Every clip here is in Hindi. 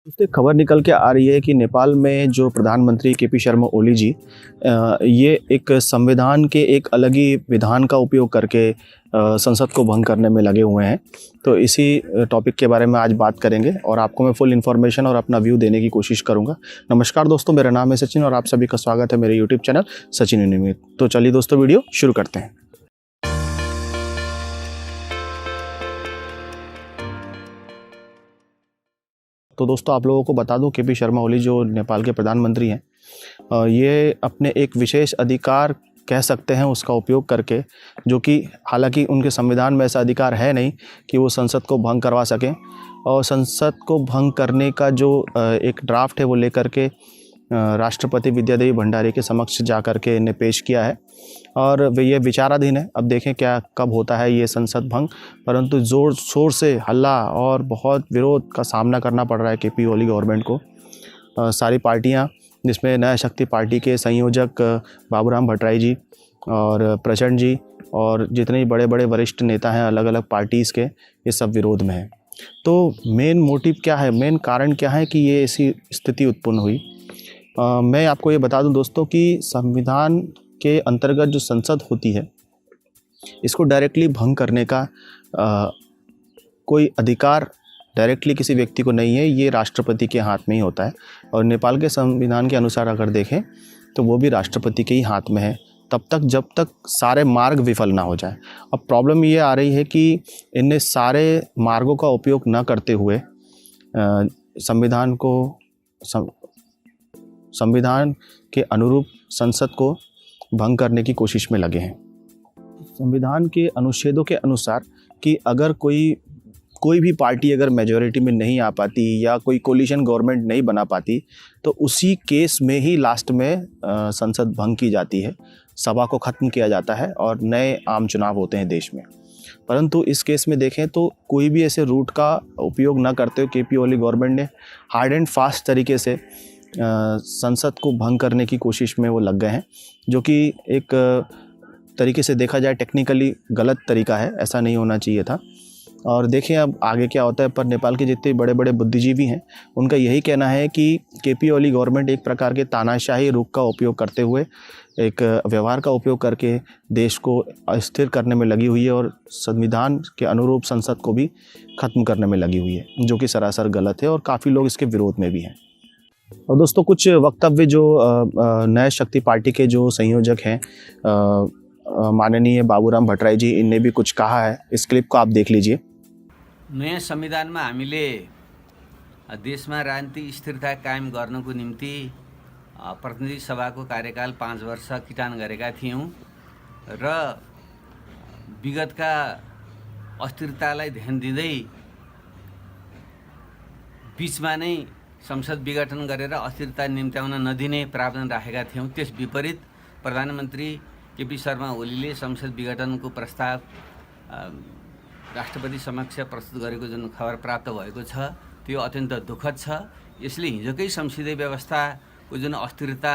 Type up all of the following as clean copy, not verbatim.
दोस्तों एक खबर निकल के आ रही है कि नेपाल में जो प्रधानमंत्री केपी शर्मा ओली जी ये एक संविधान के एक अलग ही विधान का उपयोग करके संसद को भंग करने में लगे हुए हैं। तो इसी टॉपिक के बारे में आज बात करेंगे और आपको मैं फुल इन्फॉर्मेशन और अपना व्यू देने की कोशिश करूंगा। नमस्कार दोस्तों, मेरा नाम है सचिन और आप सभी का स्वागत है मेरे यूट्यूब चैनल सचिन नियमित। तो चलिए दोस्तों वीडियो शुरू करते हैं। तो दोस्तों आप लोगों को बता दूं, केपी शर्मा ओली जो नेपाल के प्रधानमंत्री हैं, ये अपने एक विशेष अधिकार कह सकते हैं उसका उपयोग करके, जो कि हालांकि उनके संविधान में ऐसा अधिकार है नहीं कि वो संसद को भंग करवा सकें, और संसद को भंग करने का जो एक ड्राफ्ट है वो लेकर के राष्ट्रपति विद्यादेवी भंडारी के समक्ष जा कर के इन्हें पेश किया है और ये विचाराधीन है। अब देखें क्या कब होता है ये संसद भंग, परंतु ज़ोर शोर से हल्ला और बहुत विरोध का सामना करना पड़ रहा है केपी ओली गवर्नमेंट को। सारी पार्टियां, जिसमें नया शक्ति पार्टी के संयोजक बाबूराम भट्टराई जी और प्रचंड जी और जितने भी बड़े बड़े वरिष्ठ नेता हैं अलग अलग पार्टीज़ के, ये सब विरोध में हैं। तो मेन मोटिव क्या है, मेन कारण क्या है कि ये ऐसी स्थिति उत्पन्न हुई? मैं आपको ये बता दूं दोस्तों कि संविधान के अंतर्गत जो संसद होती है, इसको डायरेक्टली भंग करने का कोई अधिकार डायरेक्टली किसी व्यक्ति को नहीं है। ये राष्ट्रपति के हाथ में ही होता है और नेपाल के संविधान के अनुसार अगर देखें तो वो भी राष्ट्रपति के ही हाथ में है, तब तक जब तक सारे मार्ग विफल ना हो जाए। अब प्रॉब्लम ये आ रही है कि इन्हें सारे मार्गों का उपयोग न करते हुए संविधान के अनुरूप संसद को भंग करने की कोशिश में लगे हैं। संविधान के अनुच्छेदों के अनुसार कि अगर कोई भी पार्टी अगर मेजॉरिटी में नहीं आ पाती या कोई कोलिशन गवर्नमेंट नहीं बना पाती, तो उसी केस में ही लास्ट में संसद भंग की जाती है, सभा को ख़त्म किया जाता है और नए आम चुनाव होते हैं देश में। परंतु इस केस में देखें तो कोई भी ऐसे रूट का उपयोग न करते हुए केपी ओली गवर्नमेंट ने हार्ड एंड फास्ट तरीके से संसद को भंग करने की कोशिश में वो लग गए हैं, जो कि एक तरीके से देखा जाए टेक्निकली गलत तरीका है, ऐसा नहीं होना चाहिए था। और देखें अब आगे क्या होता है। पर नेपाल के जितने बड़े बड़े बुद्धिजीवी हैं उनका यही कहना है कि केपी ओली गवर्नमेंट एक प्रकार के तानाशाही रुख का उपयोग करते हुए, एक व्यवहार का उपयोग करके देश को अस्थिर करने में लगी हुई है और संविधान के अनुरूप संसद को भी ख़त्म करने में लगी हुई है, जो कि सरासर गलत है और काफ़ी लोग इसके विरोध में भी हैं। और दोस्तों कुछ वक्तव्य जो नया शक्ति पार्टी के जो संयोजक हैं माननीय बाबूराम भट्टराई जी, इनने भी कुछ कहा है। इस क्लिप को आप देख लीजिए। नयाँ संविधानमा हामीले देशमा राजनीतिक स्थिरता कायम गर्नको निम्ति प्रतिनिधि सभाको कार्यकाल 5 वर्ष किटान गरेका थियौँ र विगतका अस्थिरतालाई ध्यान दिँदै बीचमा नै संसद विघटन गरेर अस्थिरता निम्त्याउन नदिने प्रावधान राखेका थियौँ। त्यस विपरीत प्रधानमन्त्री केपी शर्मा ओलीले संसद विघटनको प्रस्ताव राष्ट्रपति समक्ष प्रस्तुत गरेको जुन खबर प्राप्त भएको छ त्यो अत्यन्त दुःखद छ। यसले हिजोकै संसदीय व्यवस्थाको जुन अस्थिरता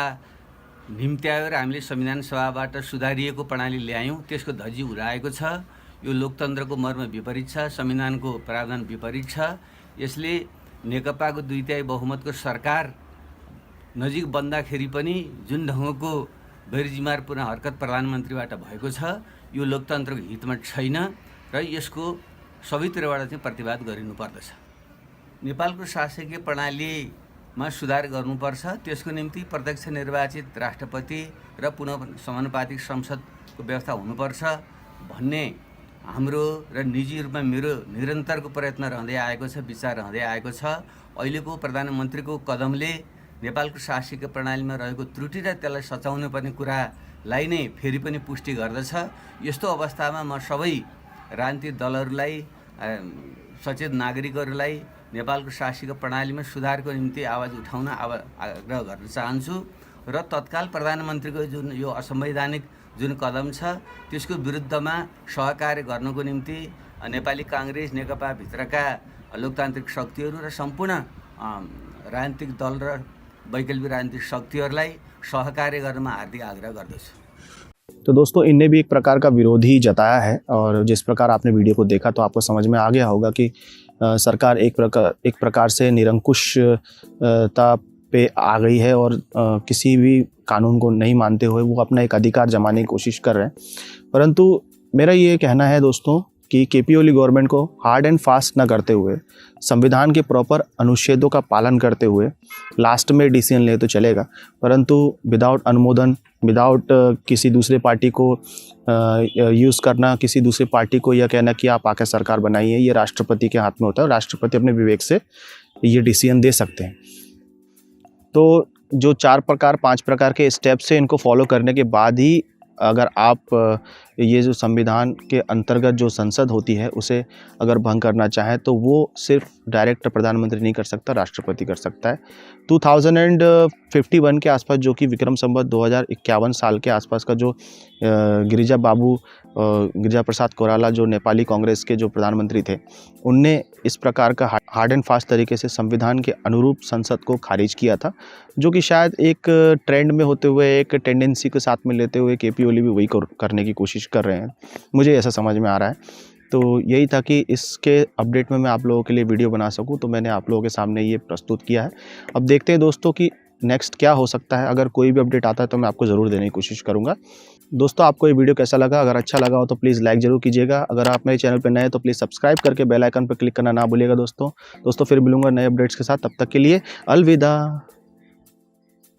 निम्त्यायो र हामीले संविधान सभाबाट सुधारिएको प्रणाली ल्यायौँ, त्यसको धज्जी उडाएको छ। यो लोकतन्त्रको मर्म विपरीत छ, संविधानको प्रावधान विपरीत छ। यसले नेकपाको 2/3 बहुमतको सरकार नजिक बन्दाखेरि पनि जुन ढङ्गको गैरजिम्मेवारपूर्ण हरकत प्रधानमन्त्रीबाट भएको छ, यो लोकतन्त्रको हितमा छैन र यसको सबैतिरबाट चाहिँ प्रतिवाद गरिनुपर्दछ। नेपालको शासकीय प्रणालीमा सुधार गर्नुपर्छ। त्यसको निम्ति प्रत्यक्ष निर्वाचित राष्ट्रपति र पुनः समानुपातिक संसदको व्यवस्था हुनुपर्छ भन्ने हाम्रो र निजी रूपमा मेरो निरन्तरको प्रयत्न रहँदै आएको छ, विचार रहँदै आएको छ। अहिलेको प्रधानमन्त्रीको कदमले नेपालको शासकीय प्रणालीमा रहेको त्रुटि र त्यसलाई सचाउनु पर्ने कुरालाई नै फेरि पनि पुष्टि गर्दछ। यस्तो अवस्थामा म सबै राजनीतिक दलहरूलाई, सचेत नागरिकहरूलाई नेपालको शासकीय प्रणालीमा सुधारको निम्ति आवाज उठाउन आग्रह गर्न चाहन्छु र तत्काल प्रधानमन्त्रीको जुन यो असंवैधानिक जुन कदम छ त्यसको विरुद्धमा सहकार्य गर्नको निम्ति नेपाली काङ्ग्रेस, नेकपा भित्रका लोकतान्त्रिक शक्तिहरू र सम्पूर्ण राजनीतिक दल र वैकल्पिक राजनीतिक शक्तिहरूलाई सहकार्य गर्नमा हार्दिक आग्रह गर्दछु। तो दोस्तों इनने भी एक प्रकार का विरोध ही जताया है और जिस प्रकार आपने वीडियो को देखा तो आपको समझ में आ गया होगा कि सरकार एक प्रकार से निरंकुशता पे आ गई है और किसी भी कानून को नहीं मानते हुए वो अपना एक अधिकार जमाने की कोशिश कर रहे हैं। परंतु मेरा ये कहना है दोस्तों कि केपी ओली गवर्नमेंट को हार्ड एंड फास्ट ना करते हुए, संविधान के प्रॉपर अनुच्छेदों का पालन करते हुए लास्ट में डिसीजन ले तो चलेगा, परंतु विदाउट अनुमोदन, विदाउट किसी दूसरे पार्टी को यूज़ करना, किसी दूसरे पार्टी को यह कहना कि आप आकर सरकार बनाइए, ये राष्ट्रपति के हाथ में होता है। राष्ट्रपति अपने विवेक से ये डिसीजन दे सकते हैं। तो जो 5 प्रकार के स्टेप्स हैं, इनको फॉलो करने के बाद ही अगर आप ये जो संविधान के अंतर्गत जो संसद होती है उसे अगर भंग करना चाहें तो वो सिर्फ डायरेक्ट प्रधानमंत्री नहीं कर सकता, राष्ट्रपति कर सकता है। 2051 के आसपास, जो कि विक्रम संवत 2051 साल के आसपास का जो गिरिजा प्रसाद कोइराला जो नेपाली कांग्रेस के जो प्रधानमंत्री थे, उनने इस प्रकार का हार्ड एंड फास्ट तरीके से संविधान के अनुरूप संसद को खारिज किया था, जो कि शायद एक ट्रेंड में होते हुए, एक टेंडेंसी के साथ में लेते हुए केपी ओली भी वही करने की कोशिश कर रहे हैं, मुझे ऐसा समझ में आ रहा है। तो यही था कि इसके अपडेट में मैं आप लोगों के लिए वीडियो बना सकूं, तो मैंने आप लोगों के सामने ये प्रस्तुत किया है। अब देखते हैं दोस्तों कि नेक्स्ट क्या हो सकता है। अगर कोई भी अपडेट आता है तो मैं आपको ज़रूर देने की कोशिश करूंगा। दोस्तों, आपको ये वीडियो कैसा लगा? अगर अच्छा लगा हो तो प्लीज़ लाइक ज़रूर कीजिएगा। अगर आप मेरे चैनल पर नए हैं तो प्लीज़ सब्सक्राइब करके बेल आइकन पर क्लिक करना ना भूलिएगा दोस्तों। फिर मिलूंगा नए अपडेट्स के साथ, तब तक के लिए अलविदा।